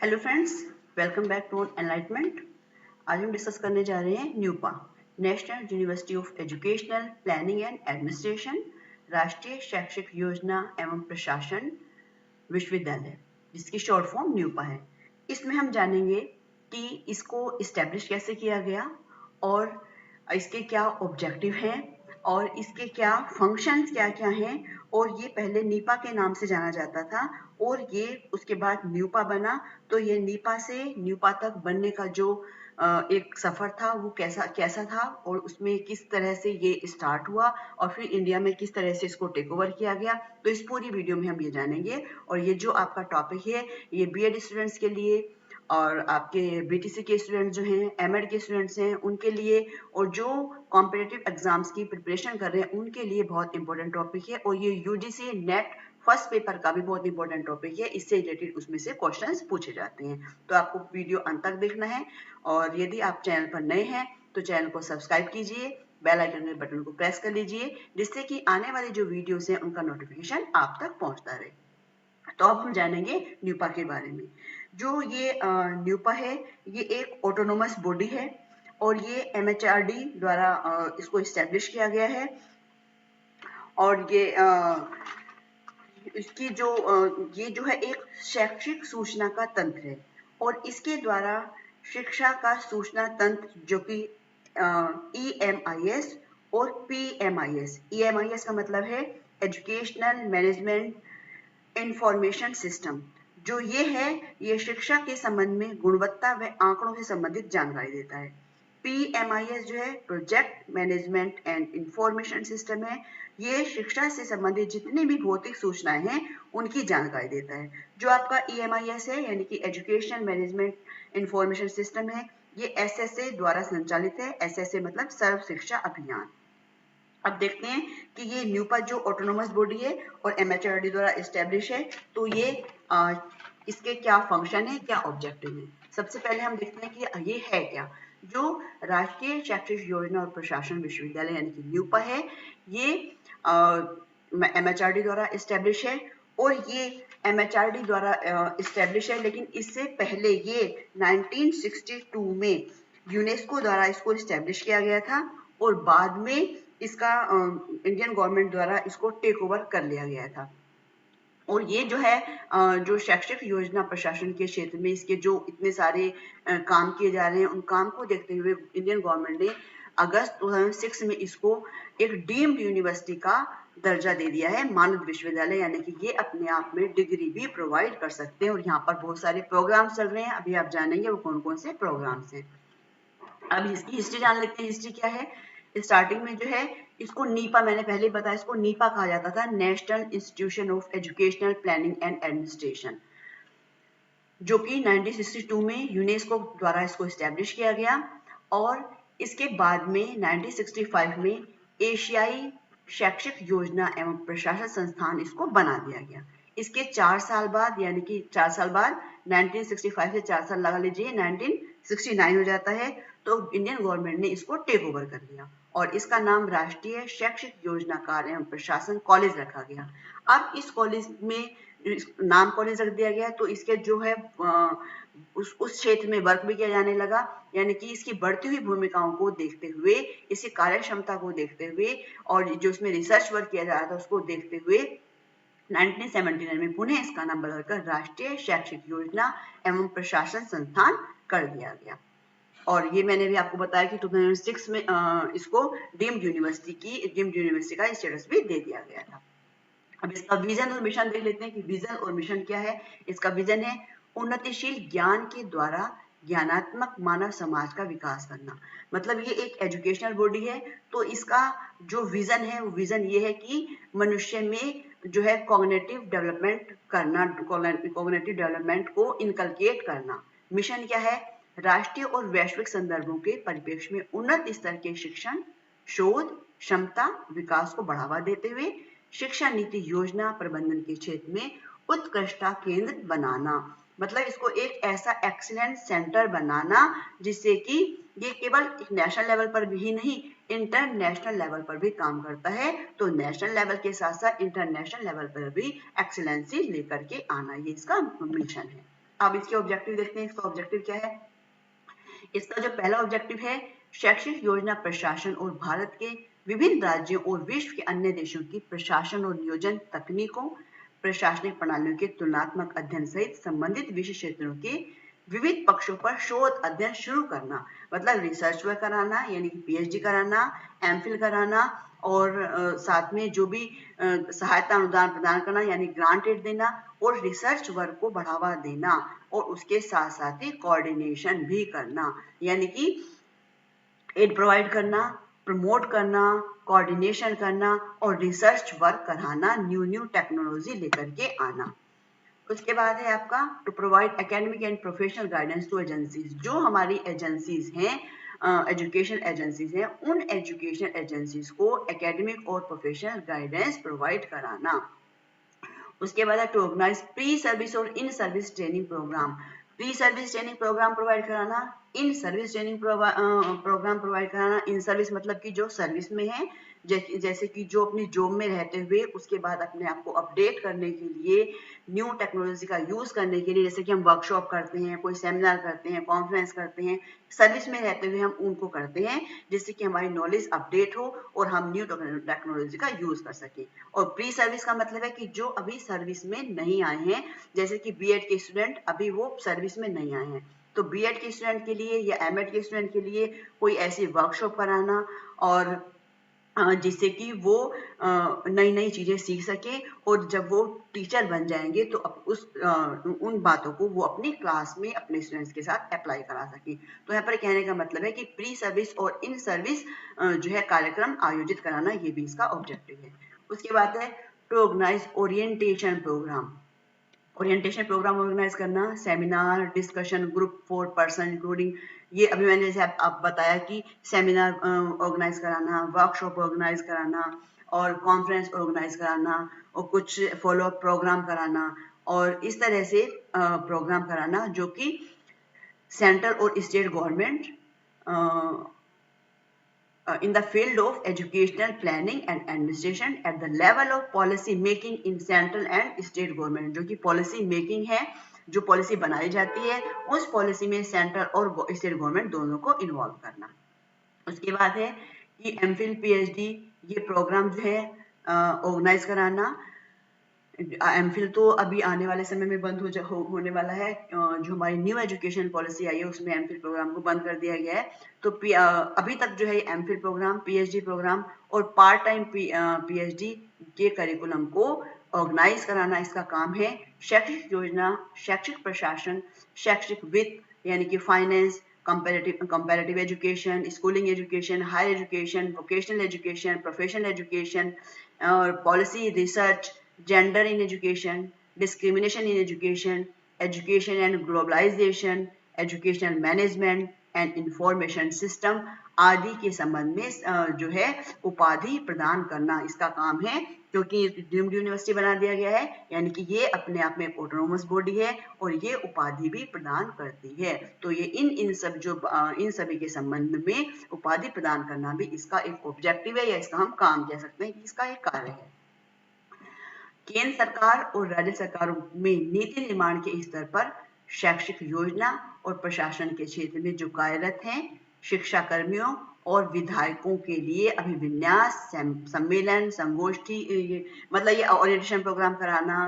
Hello friends, welcome back to enlightenment. आज हम discuss करने जा रहे हैं NUEPA, national university of educational planning and administration, राष्ट्रीय शैक्षिक योजना एवं प्रशासन विश्वविद्यालय, जिसकी शॉर्ट फॉर्म न्यूपा है। इसमें हम जानेंगे कि इसको इस्टेब्लिश कैसे किया गया और इसके क्या ऑब्जेक्टिव हैं और इसके क्या फंक्शंस क्या क्या हैं। और ये पहले नीपा के नाम से जाना जाता था और ये उसके बाद न्यूपा बना। तो ये नीपा से न्यूपा तक बनने का जो एक सफर था वो कैसा कैसा था और उसमें किस तरह से ये स्टार्ट हुआ और फिर इंडिया में किस तरह से इसको टेक ओवर किया गया। तो इस पूरी वीडियो में हम ये जानेंगे। और ये जो आपका टॉपिक है ये बीएड स्टूडेंट्स के लिए और आपके बीटीसी के स्टूडेंट्स जो हैं, एमएड के स्टूडेंट्स हैं, उनके लिए और जो कॉम्पिटिटिव एग्जाम्स की प्रिपरेशन कर रहे हैं उनके लिए बहुत इंपॉर्टेंट टॉपिक है। और ये यूजीसी नेट फर्स्ट पेपर का भी बहुत इंपॉर्टेंट टॉपिक है। इससे रिलेटेड उसमें से क्वेश्चंस पूछे जाते हैं। तो आपको वीडियो अंत तक देखना है और यदि आप चैनल पर नए हैं तो चैनल को सब्सक्राइब कीजिए, बेल आइकन के बटन को प्रेस कर लीजिए, जिससे कि आने वाले जो वीडियोस हैं उनका नोटिफिकेशन आप तक पहुंचता रहे। तो अब हम जानेंगे न्यूपा के बारे में। जो ये न्यूपा है ये एक ऑटोनोमस बॉडी है और ये एमएचआरडी द्वारा इसको इस्टेब्लिश किया गया है। और ये इसकी जो ये जो है एक शैक्षिक सूचना का तंत्र है और इसके द्वारा शिक्षा का सूचना तंत्र जो कि EMIS और PMIS, EMIS का मतलब है एजुकेशनल मैनेजमेंट इंफॉर्मेशन सिस्टम, जो ये है ये शिक्षा के संबंध में गुणवत्ता व आंकड़ों से संबंधित जानकारी देता है। PMIS जो है project management and information system है, ये शिक्षा से संबंधित जितनी भी भौतिक सूचनाएं हैं उनकी जानकारी देता है। जो आपका EMIS है यानी कि एजुकेशन मैनेजमेंट इंफॉर्मेशन सिस्टम है, ये SSA द्वारा संचालित है। SSA मतलब सर्व शिक्षा अभियान। अब देखते हैं कि ये न्यूपा जो ऑटोनोमस बॉडी है और एमएचआरडी द्वारा एस्टेब्लिश है, तो ये इसके क्या फंक्शन है, क्या ऑब्जेक्टिव है। सबसे पहले हम देखते हैं कि ये है क्या। जो राष्ट्रीय शैक्षिक योजना और प्रशासन विश्वविद्यालय यानी कि न्यूपा है, ये एमएचआरडी द्वारा एस्टेब्लिश है और ये एमएचआरडी द्वारा एस्टेब्लिश है, लेकिन इससे पहले ये 1962 में यूनेस्को द्वारा इसको एस्टेब्लिश किया गया था और बाद में इसका इंडियन गवर्नमेंट द्वारा इसको टेक ओवर कर लिया गया था। और ये जो है जो शैक्षिक योजना प्रशासन के क्षेत्र में इसके जो इतने सारे काम किए जा रहे हैं, उन काम को देखते हुए इंडियन गवर्नमेंट ने अगस्त 2006 में इसको एक डीम्ड यूनिवर्सिटी का दर्जा दे दिया है, मानद विश्वविद्यालय, यानी कि ये अपने आप में डिग्री भी प्रोवाइड कर सकते हैं। और यहाँ पर बहुत सारे प्रोग्राम चल रहे हैं, अभी आप जानेंगे वो कौन कौन से प्रोग्राम्स हैं। अब इसकी हिस्ट्री जान लेते हैं। हिस्ट्री क्या है। स्टार्टिंग में जो है इसको नीपा, मैंने पहले बताया, इसको नीपा कहा जाता था, national institution of educational planning and administration, जो कि 1962 में यूनेस्को द्वारा इसको एस्टेब्लिश किया गया। और इसके बाद में 1965 में एशियाई शैक्षिक योजना एवं प्रशासन संस्थान इसको बना दिया गया। इसके 4 साल बाद, यानी कि 4 साल बाद 1965 से 4 साल लगा लीजिए, 1969 हो जाता है, तो इंडियन गवर्नमेंट ने इसको टेक ओवर कर लिया और इसका नाम राष्ट्रीय शैक्षिक योजना कार्य एवं प्रशासन कॉलेज रखा गया। अब इस कॉलेज में नाम कॉलेज रख दिया गया, तो इसके जो है उस क्षेत्र में वर्क भी किया जाने लगा, यानी कि इसकी बढ़ती हुई भूमिकाओं को देखते हुए, इसकी कार्य क्षमता को देखते हुए और जो इसमें रिसर्च वर्क किया जा रहा था उसको देखते हुए 1979 में पुनः इसका नाम बदलकर राष्ट्रीय शैक्षिक योजना एवं प्रशासन संस्थान कर दिया गया। और ये मैंने भी आपको बताया कि 2006 में इसको डीम्ड यूनिवर्सिटी का स्टेटस भी दे दिया गया था। अब इसका विजन और मिशन देख लेते हैं कि विजन और मिशन क्या है। इसका विजन है उन्नतिशील ज्ञान के द्वारा ज्ञानात्मक मानव समाज का विकास करना। मतलब ये एक एजुकेशनल बॉडी है, तो इसका जो विजन है वो विजन ये है कि मनुष्य में जो है कॉग्निटिव डेवलपमेंट करना, कॉग्निटिव डेवलपमेंट को इनकलकेट करना। मिशन क्या है, राष्ट्रीय और वैश्विक संदर्भों के परिप्रेक्ष्य में उन्नत स्तर के शिक्षण, शोध, क्षमता, विकास को बढ़ावा देते हुए शिक्षा नीति योजना प्रबंधन के क्षेत्र में उत्कृष्टता केंद्र बनाना। मतलब इसको एक ऐसा एक्सीलेंट सेंटर बनाना जिससे कि ये केवल नेशनल लेवल पर भी नहीं, इंटरनेशनल लेवल पर भी काम करता है। तो नेशनल लेवल के साथ साथ इंटरनेशनल लेवल पर भी एक्सीलेंसी लेकर के आना, ये इसका मिशन है। अब इसके ऑब्जेक्टिव देखते हैं, इसका ऑब्जेक्टिव क्या है। इसका जो पहला ऑब्जेक्टिव है, शैक्षिक योजना प्रशासन और भारत के विभिन्न राज्यों और विश्व के अन्य देशों की प्रशासन और नियोजन तकनीकों, प्रशासनिक प्रणालियों के तुलनात्मक अध्ययन सहित संबंधित विषय क्षेत्रों के विविध पक्षों पर शोध अध्ययन शुरू करना, मतलब रिसर्च वर्क कराना, यानी कि पीएचडी कराना, एमफिल कराना, और साथ में जो भी सहायता अनुदान प्रदान करना, यानी ग्रांटेड देना, और रिसर्च वर्क को बढ़ावा देना, और उसके साथ साथ ही कोऑर्डिनेशन भी करना, यानी कि एड प्रोवाइड करना, प्रमोट करना, कोऑर्डिनेशन करना और रिसर्च वर्क कराना, न्यू टेक्नोलॉजी लेकर के आना। उसके बाद है आपका to provide academic and professional guidance to agencies. जो हमारी एजेंसीज हैं, एजुकेशन एजेंसीज हैं, उन एजुकेशन एजेंसीज को एकेडमिक और प्रोफेशनल गाइडेंस प्रोवाइड कराना। उसके बाद है टू ऑर्गेनाइज प्री सर्विस और in service training programme. Pre service training programme provide कराना, in service training programme provide कराना। इन सर्विस मतलब कि जो सर्विस में है, जैसे कि जो अपनी जॉब में रहते हुए उसके बाद अपने आप को अपडेट करने के लिए, न्यू टेक्नोलॉजी का यूज करने के लिए, जैसे कि हम वर्कशॉप करते हैं, कोई सेमिनार करते हैं, कॉन्फ्रेंस करते हैं, सर्विस में रहते हुए हम उनको करते हैं, जिससे कि हमारी नॉलेज अपडेट हो और हम न्यू टेक्नोलॉजी का यूज कर सकें। और प्री सर्विस का मतलब है कि जो अभी सर्विस में नहीं आए हैं, जैसे कि बीएड के स्टूडेंट अभी वो सर्विस में नहीं आए हैं, तो बीएड के स्टूडेंट के लिए या एमएड के स्टूडेंट के लिए कोई ऐसी वर्कशॉप कराना, और जिससे कि वो नई नई चीजें सीख सके, और जब वो टीचर बन जाएंगे तो उन बातों को वो अपनी क्लास में अपने स्टूडेंट्स के साथ अप्लाई करा सके। तो यहाँ पर कहने का मतलब है कि प्री सर्विस और इन सर्विस जो है कार्यक्रम आयोजित कराना, ये भी इसका ऑब्जेक्टिव है। उसके बाद है to organise orientation programme. Orientation programme organise करना, seminar, discussion group for person including, ये अभी मैंने जैसे आप बताया कि सेमिनार ऑर्गेनाइज कराना, वर्कशॉप ऑर्गेनाइज कराना, और कॉन्फ्रेंस ऑर्गेनाइज कराना, और कुछ फॉलो अप प्रोग्राम कराना, और इस तरह से प्रोग्राम कराना जो कि सेंट्रल और state government in the field of educational planning and administration at the level of policy making in central and state government। जो कि पॉलिसी मेकिंग है, जो पॉलिसी बनाई जाती है, उस पॉलिसी में सेंट्रल और स्टेट गवर्नमेंट दोनों को इन्वॉल्व करना। उसके बाद है कि एमफिल पीएचडी, ये प्रोग्राम जो है ऑर्गेनाइज कराना। एमफिल तो अभी आने वाले समय में बंद होने वाला है, जो हमारी न्यू एजुकेशन पॉलिसी आई है उसमें एमफिल प्रोग्राम को बंद कर दिया गया है। तो अभी तक जो है एमफिल प्रोग्राम, पीएचडी प्रोग्राम और पार्ट टाइम पीएचडी के करिकुलम को ऑर्गेनाइज कराना इसका काम है। शैक्षिक योजना, शैक्षिक प्रशासन, शैक्षिक वित्त यानी कि finance, comparative education, schooling education, higher education, vocational education, professional education, और policy research, gender in education, discrimination in education, education and globalization, educational management and information system आदि के संबंध में जो है उपाधि प्रदान करना इसका काम है, क्योंकि डीम्ड यूनिवर्सिटी बना दिया गया है, यानी कि ये अपने आप में एक ऑटोनोमस बॉडी है और ये उपाधि भी प्रदान करती है। तो ये इन सभी के संबंध में उपाधि प्रदान करना भी इसका एक ऑब्जेक्टिव है, या इसका हम काम कह सकते हैं कि इसका एक कार्य है। केंद्र सरकार और राज्य सरकारों में नीति निर्माण के स्तर पर शैक्षिक योजना और प्रशासन के क्षेत्र में जो कार्यरत हैं, शिक्षा कर्मियों और विधायकों के लिए अभिविन्यास, सम्मेलन, संगोष्ठी, मतलब ये ओरिएंटेशन प्रोग्राम कराना,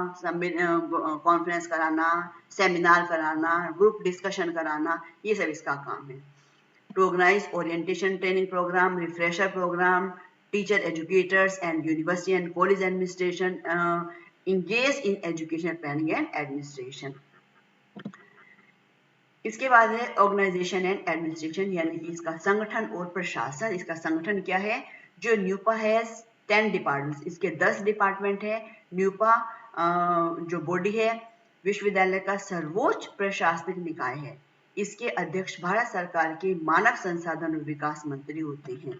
कॉन्फ्रेंस कराना, सेमिनार कराना, ग्रुप डिस्कशन कराना, ये सब इसका काम है। To organise orientation training programme, refresher programme, teacher educators and university and college administration engage in educational planning and administration। इसके बाद है ऑर्गेनाइजेशन एंड एडमिनिस्ट्रेशन, यानी कि इसका संगठन और प्रशासन। इसका संगठन क्या है? जो न्यूपा है 10 डिपार्टमेंट्स, इसके 10 डिपार्टमेंट है। न्यूपा जो बॉडी है विश्वविद्यालय का सर्वोच्च प्रशासनिक निकाय है। इसके अध्यक्ष भारत सरकार के मानव संसाधन और विकास मंत्री होते हैं।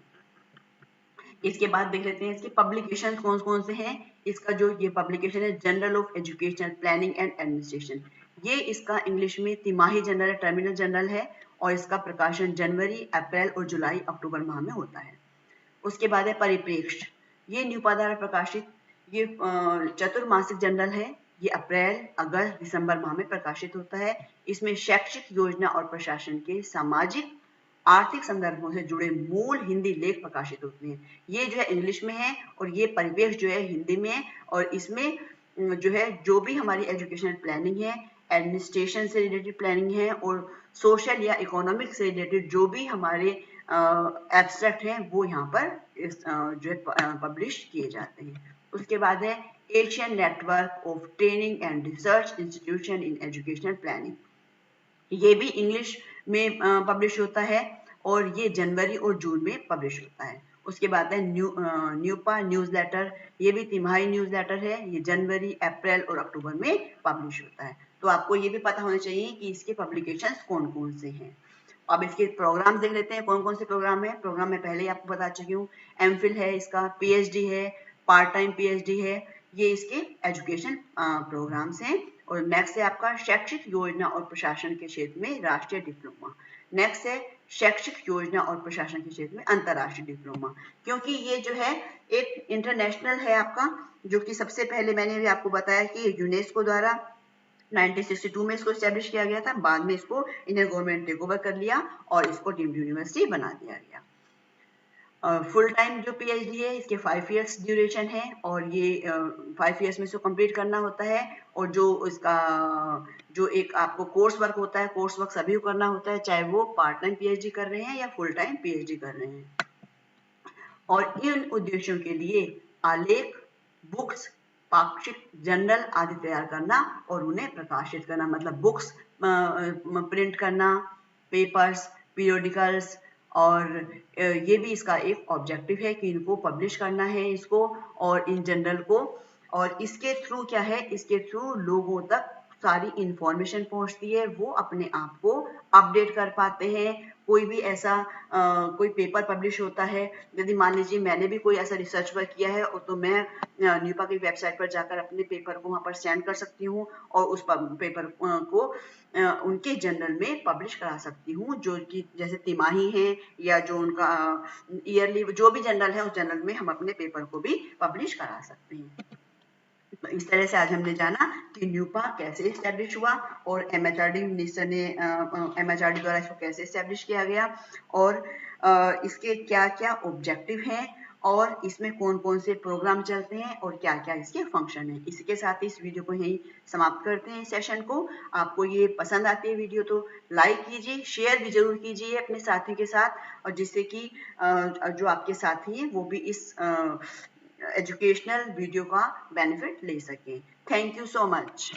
इसके बाद देख लेते हैं इसके पब्लिकेशन कौन कौन से हैं। इसका जो ये पब्लिकेशन है journal of educational planning and administration, ये इसका इंग्लिश में तिमाही जर्नल है, टर्मिनल जर्नल है, और इसका प्रकाशन जनवरी, अप्रैल और जुलाई, अक्टूबर माह में होता है। उसके बाद है परिप्रेक्ष्य, ये न्यूपा द्वारा प्रकाशित ये चतुर्मासिक जर्नल है, ये अप्रैल, अगस्त, दिसंबर माह में प्रकाशित होता है। इसमें शैक्षिक योजना और प्रशासन के सामाजिक आर्थिक संदर्भों से जुड़े मूल हिंदी लेख प्रकाशित होते हैं। ये जो है इंग्लिश में है और ये परिवेश जो है हिंदी में है, और इसमें जो है जो भी हमारी एजुकेशनल प्लानिंग है, एडमिनिस्ट्रेशन से रिलेटेड प्लानिंग है और सोशल या इकोनॉमिक से रिलेटेड जो भी हमारे एब्स्ट्रैक्ट हैं वो यहाँ पर जो है पब्लिश किए जाते हैं। उसके बाद है Asian network of training and research institution in educational planning, ये भी इंग्लिश में पब्लिश होता है और ये जनवरी और जून में पब्लिश होता है। उसके बाद है न्यूपा न्यूज़लेटर, ये भी तिमाही न्यूज़लेटर है, ये जनवरी, अप्रैल और अक्टूबर में पब्लिश होता है। तो आपको ये भी पता होना चाहिए कि इसके पब्लिकेशंस कौन-कौन से हैं। अब इसके प्रोग्राम देख लेते हैं कौन-कौन से प्रोग्राम है। प्रोग्राम मैं पहले ही आपको बता चुकी हूँ, एमफिल है इसका, पीएचडी है, पार्ट टाइम पीएचडी है, ये इसके एजुकेशन प्रोग्राम्स हैं। और नेक्स्ट है आपका शैक्षिक योजना और प्रशासन के क्षेत्र में राष्ट्रीय डिप्लोमा। नेक्स्ट है शैक्षिक योजना और प्रशासन के क्षेत्र में अंतर्राष्ट्रीय डिप्लोमा, क्योंकि ये जो है एक इंटरनेशनल है आपका, जो कि सबसे पहले मैंने भी आपको बताया कि यूनेस्को द्वारा 1962 में इसको एस्टेब्लिश किया गया था। बाद में इसको इंडियन गवर्नमेंट टेक ओवर कर लिया और इसको डीम्ड यूनिवर्सिटी बना दिया गया। फुल टाइम जो पीएचडी है इसके 5 इयर्स ड्यूरेशन है और ये 5 इयर्स में इसको कंप्लीट करना होता है। और जो इसका जो एक आपको कोर्स वर्क होता है, कोर्स वर्क सभी को करना होता है, चाहे वो पार्ट टाइम पीएचडी कर रहे हैं या फुल टाइम पीएचडी कर रहे हैं। और इन उद्देश्यों के लिए आलेख, बुक्स, पाक्षिक, जर्नल आदि तैयार करना और उन्हें प्रकाशित करना, मतलब बुक्स प्रिंट करना, पेपर्स, पीरियोडिकल्स, और ये भी इसका एक ऑब्जेक्टिव है कि इनको पब्लिश करना है इसको, और इन जनरल को। और इसके थ्रू क्या है, इसके थ्रू लोगों तक सारी इंफॉर्मेशन पहुंचती है, वो अपने आप को अपडेट कर पाते हैं। कोई भी ऐसा कोई पेपर पब्लिश होता है, यदि मान लीजिए मैंने भी कोई ऐसा रिसर्च वर्क किया है, तो मैं न्यूपा की वेबसाइट पर जाकर अपने पेपर को वहाँ पर सेंड कर सकती हूँ और उस पेपर को उनके जर्नल में पब्लिश करा सकती हूँ, जो कि जैसे तिमाही है या जो उनका ईयरली जो भी जर्नल है, उस जर्नल में हम अपने पेपर को भी पब्लिश करा सकते हैं। इस तरह से आज हमने जाना कि न्यूपा कैसे इस्टेब्लिश हुआ और एमएचआरडी मिनिस्टर ने एमएचआरडी द्वारा इसको कैसे इस्टेब्लिश किया गया और इसके क्या-क्या ऑब्जेक्टिव हैं और इसमें कौन-कौन से प्रोग्राम चलते हैं और क्या-क्या इसके फंक्शन हैं। इसी के साथ इस वीडियो को यहीं समाप्त करते हैं, इस सेशन को। आपको ये पसंद आती है वीडियो तो लाइक कीजिए, शेयर भी जरूर कीजिए अपने साथी के साथ, और जिससे कि जो आपके साथी हैं वो भी इस एजुकेशनल वीडियो का बेनिफिट ले सकें। Thank you so much.